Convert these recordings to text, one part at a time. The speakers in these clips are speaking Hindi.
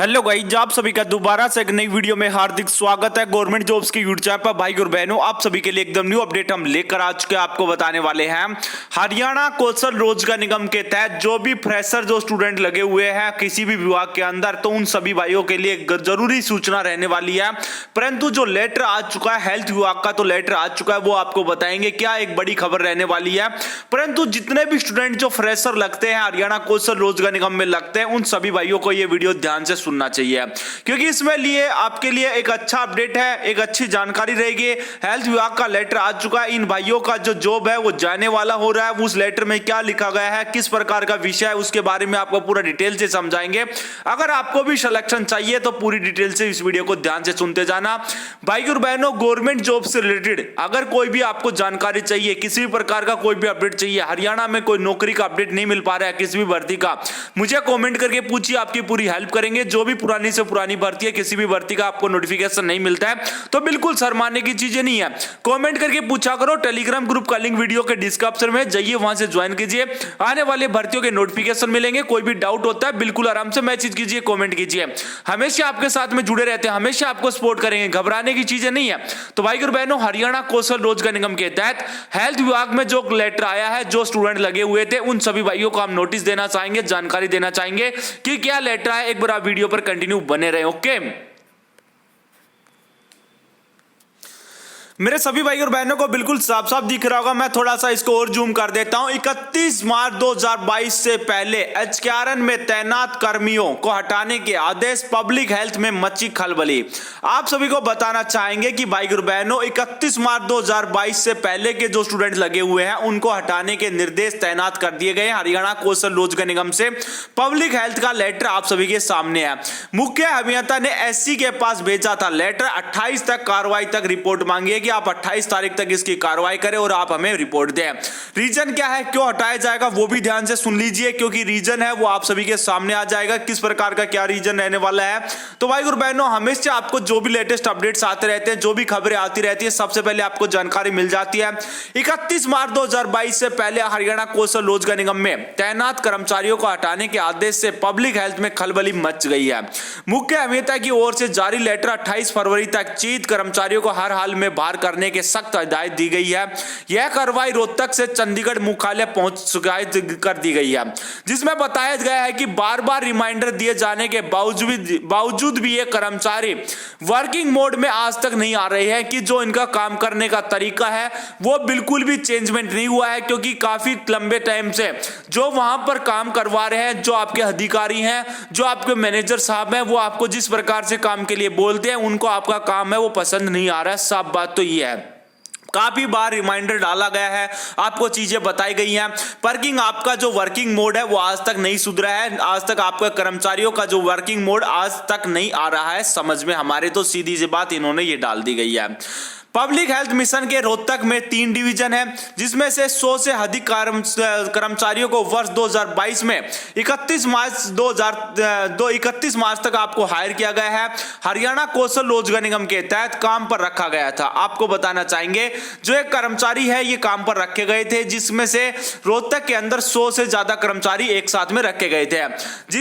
हेलो गाइस, आप सभी का दोबारा से एक नई वीडियो में हार्दिक स्वागत है। गवर्नमेंट जॉब्स की यूट्यूब चैनल पर भाई और बहनों, आप सभी के लिए एकदम न्यू अपडेट हम लेकर आ चुके हैं। आपको बताने वाले हैं हरियाणा कौशल रोजगार निगम के तहत जो भी फ्रेशर जो स्टूडेंट लगे हुए हैं किसी भी विभाग के अंदर, तो उन सभी भाइयों के लिए जरूरी सूचना रहने वाली है। परंतु जो लेटर आ चुका है हेल्थ विभाग का, तो लेटर आ चुका है वो आपको बताएंगे क्या एक बड़ी खबर रहने वाली है। परंतु जितने भी स्टूडेंट जो फ्रेशर लगते हैं हरियाणा कौशल रोजगार निगम में लगते हैं, उन सभी भाइयों को यह वीडियो ध्यान से सुनना चाहिए, क्योंकि इसमें लिए आपके लिए एक अच्छा अपडेट है, एक अच्छी जानकारी रहेगी। हेल्थ विभाग का लेटर आ चुका है, इन भाइयों का जो जॉब है वो जाने वाला हो रहा है। उस लेटर में क्या लिखा गया है, किस प्रकार का विषय है, उसके बारे में आपको पूरा डिटेल से समझाएंगे। अगर आपको भी सिलेक्शन चाहिए तो पूरी डिटेल से इस वीडियो को ध्यान से सुनते जाना। भाई और बहनों, गवर्नमेंट जॉब से रिलेटेड अगर कोई भी आपको जानकारी चाहिए, किसी भी प्रकार का कोई भी अपडेट चाहिए, हरियाणा में कोई नौकरी का अपडेट नहीं मिल पा रहा है किसी भी भर्ती का, मुझे कॉमेंट करके पूछिए, आपकी पूरी हेल्प करेंगे। जो भी पुरानी से पुरानी भर्ती है, किसी भी भर्ती का आपको नोटिफिकेशन नहीं मिलता है तो बिल्कुल शर्माने की चीजें नहीं है, कमेंट करके पूछा करो। टेलीग्राम ग्रुप का लिंक वीडियो के डिस्क्रिप्शन में जाइए, वहां से ज्वाइन कीजिए, आने वाले भर्तियों के नोटिफिकेशन मिलेंगे। कोई भी डाउट होता है बिल्कुल आराम से मैसेज कीजिए, कमेंट कीजिए, हमेशा आपके साथ में जुड़े रहते हैं, हमेशा आपको सपोर्ट करेंगे, घबराने की चीजें नहीं है। तो भाई और बहनों, हरियाणा कौशल रोजगार निगम के तहत हेल्थ विभाग में जो लेटर आया है, जो स्टूडेंट लगे हुए थे उन सभी भाइयों को हम नोटिस देना चाहेंगे, जानकारी देना चाहेंगे कि क्या लेटर है। एक बार आप वीडियो पर कंटिन्यू बने रहे, ओके। मेरे सभी भाई और बहनों को बिल्कुल साफ साफ दिख रहा होगा, मैं थोड़ा सा इसको और जूम कर देता हूं। 31 मार्च 2022 से पहले एचकेआरएन में तैनात कर्मियों को हटाने के आदेश, पब्लिक हेल्थ में मची खलबली। आप सभी को बताना चाहेंगे कि भाई और बहनों, 31 मार्च 2022 से पहले के जो स्टूडेंट लगे हुए हैं उनको हटाने के निर्देश तैनात कर दिए गए हरियाणा कौशल रोजगार निगम से। पब्लिक हेल्थ का लेटर आप सभी के सामने है। मुख्य अभियंता ने एससी के पास भेजा था लेटर, 28 तक कार्रवाई तक रिपोर्ट मांगी है कि आप 28 तारीख तक इसकी कार्रवाई करें और आप हमें रिपोर्ट दें। रीजन क्या है, क्यों हटाया जाएगा, वो भी ध्यान से सुन लीजिए, क्योंकि रीजन है वो आप सभी के सामने आ जाएगा, किस प्रकार का क्या रीजन रहने वाला है। तो भाई और बहनों, हमेशा आपको जो भी लेटेस्ट अपडेट्स आते रहते हैं, जो भी खबरें आती रहती है, सबसे पहले आपको जानकारी मिल जाती है। 31 मार्च 2022 से पहले हरियाणा कौशल रोजगार निगम में तैनात कर्मचारियों को हटाने के आदेश से पब्लिक हेल्थ में खलबली मच गई है। मुख्य अभियंता की ओर से जारी लेटर 28 फरवरी तक चीत कर्मचारियों को हर हाल में बाहर करने के सख्त हिदायत दी गई है। यह कार्रवाई रोहतक से चंडीगढ़ मुख्यालय पहुंच शिकायत कर दी गई है, जिसमें बताया गया है कि बार बार रिमाइंडर दिए जाने के बावजूद भी ये कर्मचारी वर्किंग मोड में आज तक नहीं आ रहे हैं, कि जो इनका काम करने का तरीका है वो बिल्कुल भी चेंजमेंट नहीं हुआ है, क्योंकि काफी लंबे टाइम से जो वहां पर काम करवा रहे हैं, जो आपके अधिकारी हैं, जो आपके मैनेजर साहब हैं, वो आपको जिस प्रकार से काम के लिए बोलते हैं, उनको आपका काम है वो पसंद नहीं आ रहा है। साफ बात तो ये है। काफी बार रिमाइंडर डाला गया है, आपको चीजें बताई गई हैं, वर्किंग आपका जो वर्किंग मोड है वो आज तक नहीं सुधरा है। आज तक आपका कर्मचारियों का जो वर्किंग मोड आज तक नहीं आ रहा है समझ में हमारे, तो सीधी सी बात इन्होंने ये डाल दी गई है। पब्लिक हेल्थ मिशन के रोहतक में 3 डिवीजन है, जिसमें से 100 से अधिक कर्मचारियों को वर्ष 2022 में 31 मार्च तक आपको हायर किया गया है। हरियाणा कौशल रोजगार निगम के तहत काम पर रखा गया था। आपको बताना चाहेंगे, जो एक कर्मचारी है ये काम पर रखे गए थे, जिसमें से रोहतक के अंदर 100 से ज्यादा कर्मचारी एक साथ में रखे गए थे।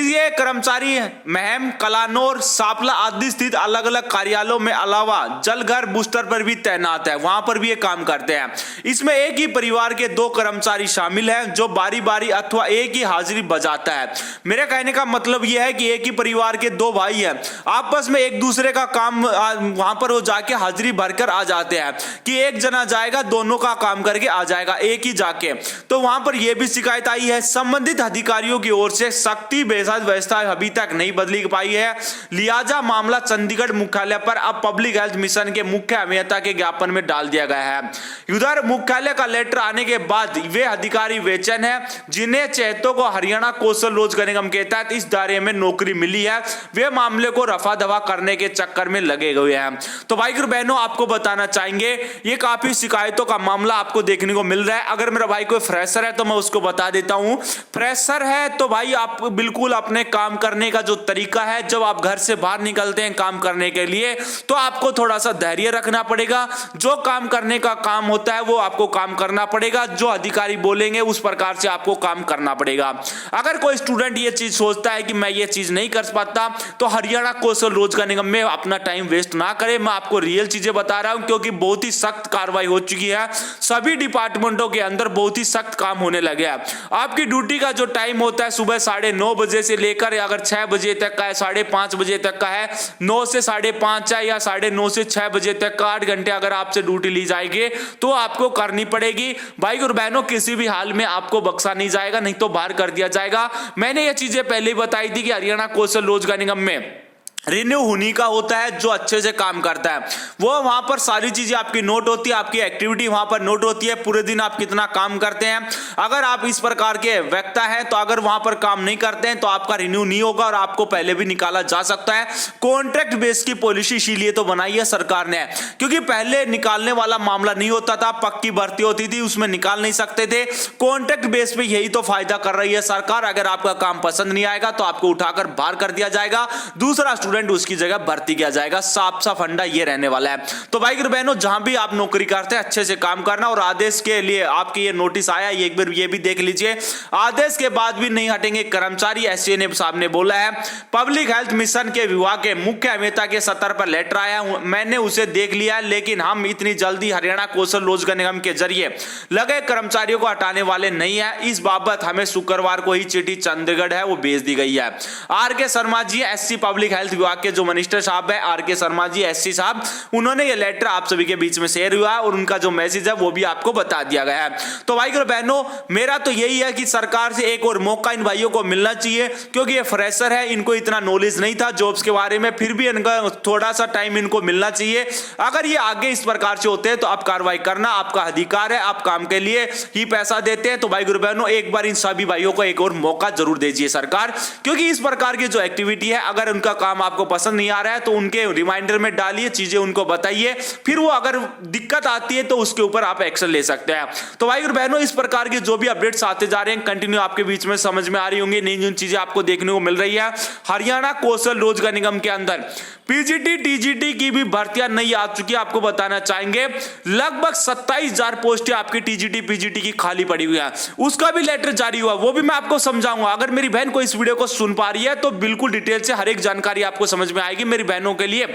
ये कर्मचारी महम, कलानौर, सापला आदि स्थित अलग अलग कार्यालयों में अलावा जलघर बूस्टर पर भी तैनात है, वहां पर भी ये काम करते हैं। इसमें एक ही परिवार के 2 कर्मचारी शामिल हैं, जो बारी बारी अथवा एक ही हाजिरी बजाता है। मेरे कहने का मतलब यह है कि एक ही परिवार के 2 भाई हैं, आपस में एक दूसरे का काम वहां पर वो जाके हाजिरी भरकर आ जाते हैं, कि एक जना जाएगा दोनों का काम करके आ जाएगा एक ही जाके। तो वहां पर यह भी शिकायत आई है, संबंधित अधिकारियों की ओर से सख्ती बेसाथ व्यवस्था अभी तक नहीं बदली पाई है, लिहाजा मामला चंडीगढ़ मुख्यालय पर अब पब्लिक हेल्थ मिशन के मुख्य अभियंता के ज्ञापन में डाल दिया गया है। उधर मुख्यालय का लेटर आने के बाद वे अधिकारी बेचैन हैं, जिन्हें चेतों को हरियाणा कौशल रोजगार निगम के तहत इस दायरे में नौकरी मिली है, वे मामले को रफा दफा करने के चक्कर में लगे हुए हैं। तो भाई और बहनों, आपको बताना चाहेंगे, ये काफी शिकायतों का मामला आपको देखने को मिल रहा है। अगर मेरा भाई कोई फ्रेशर है तो मैं उसको बता देता हूं, फ्रेशर है तो भाई आप बिल्कुल अपने काम करने का जो तरीका है, जब आप घर से बाहर निकलते हैं काम करने के लिए, तो आपको थोड़ा सा धैर्य रखना पड़ेगा। पड़ेगा, जो काम करने का काम होता है वो आपको काम करना पड़ेगा, जो अधिकारी बोलेंगे उस प्रकार से आपको काम करना पड़ेगा। अगर कोई स्टूडेंट ये चीज सोचता है कि मैं ये चीज नहीं कर पाता तो हरियाणा कौशल रोजगार निगम में अपना टाइम वेस्ट ना करें। मैं आपको रियल चीजें बता रहा हूं क्योंकि बहुत ही सख्त कार्रवाई हो चुकी है, सभी डिपार्टमेंटों के अंदर बहुत ही सख्त काम होने लगे हैं। आपकी ड्यूटी का जो टाइम होता है सुबह 9:30 बजे से लेकर अगर 6 बजे तक का है, 5:30 बजे तक का है, 9 से 5:30 है या 9:30 से 6 बजे तक का 8 घंटे अगर आपसे ड्यूटी ली जाएगी तो आपको करनी पड़ेगी। भाई और बहनों, किसी भी हाल में आपको बख्शा नहीं जाएगा, नहीं तो बाहर कर दिया जाएगा। मैंने ये चीजें पहले ही बताई थी कि हरियाणा कौशल रोजगार निगम में रिन्यू हुनी का होता है जो अच्छे से काम करता है, वो वहां पर सारी चीजें आपकी नोट होती है, आपकी एक्टिविटी वहां पर नोट होती है, पूरे दिन आप कितना काम करते हैं। अगर आप इस प्रकार के व्यक्ति हैं तो अगर वहां पर काम नहीं करते हैं तो आपका रिन्यू नहीं होगा और आपको पहले भी निकाला जा सकता है। कॉन्ट्रैक्ट बेस की पॉलिसी इसीलिए तो बनाई है सरकार ने, क्योंकि पहले निकालने वाला मामला नहीं होता था, पक्की भर्ती होती थी उसमें निकाल नहीं सकते थे। कॉन्ट्रैक्ट बेस पे यही तो फायदा कर रही है सरकार। अगर आपका काम पसंद नहीं आएगा तो आपको उठाकर बाहर कर दिया जाएगा, दूसरा स्टूडेंट उसकी जगह भर्ती किया जाएगा। साफ साफ फंडा ये रहने वाला है। तो भाई और बहनों, जहां भी आप नौकरी करते हैं अच्छे से काम करना। और आदेश के लिए आपके ये नोटिस आया, एक बार ये भी देख लीजिए। आदेश के बाद भी नहीं हटेंगे कर्मचारी, एससी ने साहब ने बोला है। पब्लिक हेल्थ मिशन के विभाग के मुख्य अभियंता के सत्र पर लेटर आया, मैंने उसे देख लिया, लेकिन हम इतनी जल्दी हरियाणा कौशल रोजगार निगम के जरिए लगे कर्मचारियों को हटाने वाले नहीं है। इस बाबत हमें शुक्रवार को ही चिट्ठी चंडीगढ़ है वो भेज दी गई है। आर के Sharma ji SC public health विभाग के जो मिनिस्टर साहब है, आर के शर्मा जी एससी साहब, उन्होंने ये लेटर आप सभी के बीच में शेयर हुआ है और उनका जो मैसेज है वो भी आपको बता दिया गया है। तो भाई और बहनों, मेरा तो यही है कि सरकार से एक और मौका इन भाइयों को मिलना चाहिए, क्योंकि ये फ्रेशर है, इनको इतना नॉलेज नहीं था जॉब्स के बारे में, फिर भी इनका थोड़ा सा टाइम इनको मिलना चाहिए। अगर ये आगे इस प्रकार से होते हैं तो आप कार्रवाई करना आपका अधिकार है, आप काम के लिए ही पैसा देते हैं। तो भाई और बहनों, एक बार इन सभी भाइयों को एक और मौका जरूर दीजिए सरकार, क्योंकि इस प्रकार की जो एक्टिविटी है, अगर उनका काम आपको पसंद नहीं आ रहा है तो उनके रिमाइंडर में डालिए, चीजें उनको बताइए, फिर वो अगर दिक्कत आती है तो उसके ऊपर आप एक्शन ले सकते हैं। तो भाई और बहनों, इस प्रकार के जो भी अपडेट्स आते जा रहे हैं कंटिन्यू आपके बीच में समझ में आ रही होंगी, नई नई चीजें आपको देखने को मिल रही है। हरियाणा कौशल रोजगार निगम के अंदर पीजीटी टीजीटी की भी भर्तियां नहीं आ चुकी, आपको बताना चाहेंगे। लगभग 27,000 पोस्टें आपकी टीजीटी पीजीटी की खाली पड़ी हुई है, उसका भी लेटर जारी हुआ, वो भी मैं आपको समझाऊंगा। अगर मेरी बहन को इस वीडियो को सुन पा रही है तो बिल्कुल डिटेल से हर एक जानकारी आपको समझ में आएगी। मेरी बहनों के लिए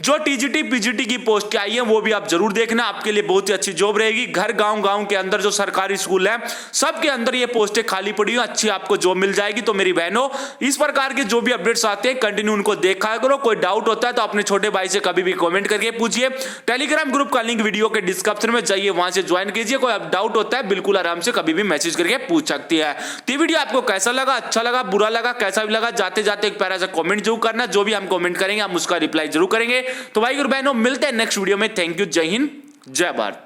जो टीजीटी पीजीटी की पोस्ट आई है वो भी आप जरूर देखना, आपके लिए बहुत ही अच्छी जॉब रहेगी। घर गांव के अंदर जो सरकारी स्कूल है सबके अंदर ये पोस्टें खाली पड़ी हुई, अच्छी आपको जॉब मिल जाएगी। तो मेरी बहनों, इस प्रकार के जो भी अपडेट्स आते हैं कंटिन्यू उनको देखा करो। कोई डाउट होता है तो अपने छोटे भाई से कभी भी कमेंट करके पूछिए। टेलीग्राम ग्रुप का लिंक वीडियो के डिस्क्रिप्शन में जाइए, वहां से ज्वाइन कीजिए। कोई डाउट होता है बिल्कुल आराम से कभी भी मैसेज करके पूछ सकती है। तो वीडियो आपको कैसा लगा, अच्छा लगा, बुरा लगा, कैसा भी लगा, जाते जाते एक प्यारा सा कमेंट जरूर करना। जो भी हम कमेंट करेंगे हम उसका रिप्लाई जरूर करेंगे। तो भाई और बहनों, मिलते हैं नेक्स्ट वीडियो में। थैंक यू, जय हिंद, जय भारत।